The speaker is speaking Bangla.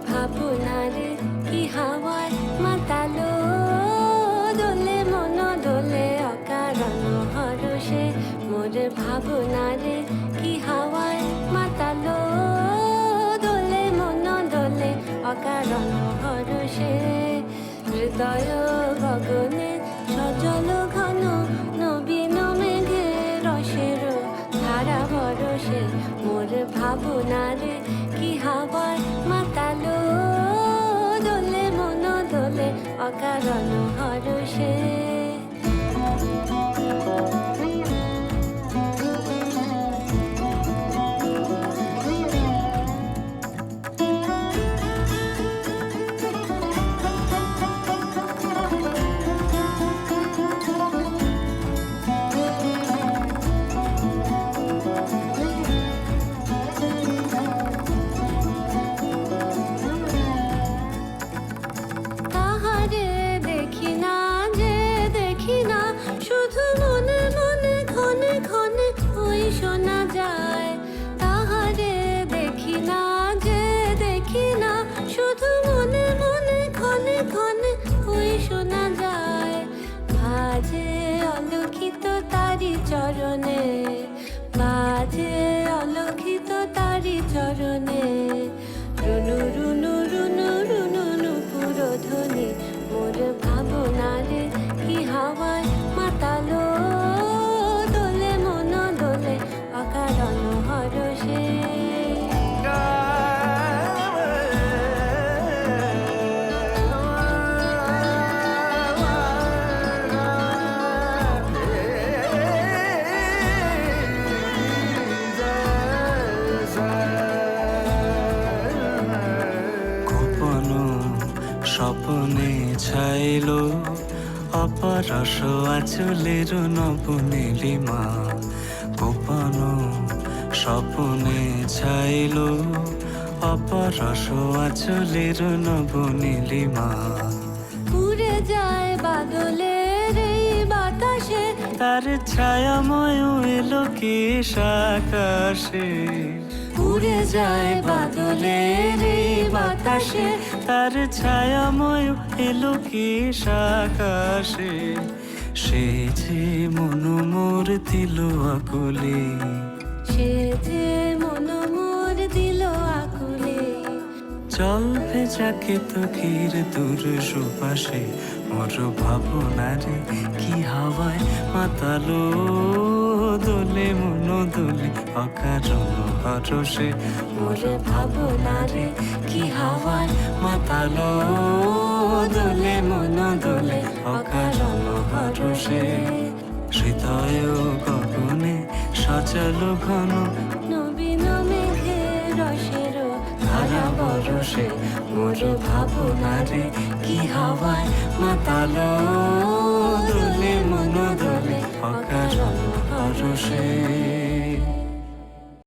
ভাবনারে কি হাওয়ায় মাতালো, দোলে মন দোলে অকারণ হরষে। মোর ভাবনারে কি হাওয়ায় মাতালো, দোলে মন দোলে অকারণ হরষে। হৃদয় গগনে সজল ঘন নবীন মেঘে রসের ধারা বরসে। মোর ভাবনারে কি হাওয়ায় মাতালো, দোলে মন দোলে অকারণ হরষে। শুধু মনে মনে ক্ষণে ক্ষণে ওই শোনা যায়, তাহারে দেখি না যে দেখি না। শুধু মনে মনে ক্ষণে ক্ষণে ওই শোনা যায়, বাজে অলক্ষিত তারি চরণে, বাজে অলক্ষিত তারি চরণে। রুনু রুনু রুনু রুনু নুপুর ধ্বনি। মোর ভাবনারে কি হাওয়ায় মাতালো, দোলে মন দোলে অকারণ হরষে। স্বপনে ছাইলো অপরস আঁচলের নব নীলিমা। গোপন স্বপনে ছাইলো অপরস আঁচলের নব নীলিমা। উড়ে যায় বাদলের এই বাতাসে, তার ছায়াময় এলো কেশ আকাশে। উড়ে যায় বাদলের এই বাতাসে, তার ছায়াময় এলো কেশ আকাশে। সে যে মন মোর দিল আকুলে, সে যে মন মোর দিল আকুলে। জল ভেজাকে তকির দূর সুপাশে। মোর ভাবনারে কি হাওয়ায় মাতালো, দোলে মন দোলে অকারণ হরষে। মোর ভাবনারে কি হাওয়ায় মাতালো, দোলে মন দোলে অকারণ হরষে। হৃদয় গগনে সজল ঘন নবীন মেঘে রসের ধারা বরষে। মোর ভাবনারে কি হাওয়ায় মাতালো, দোলে মন দোলে অকারণ হরষে।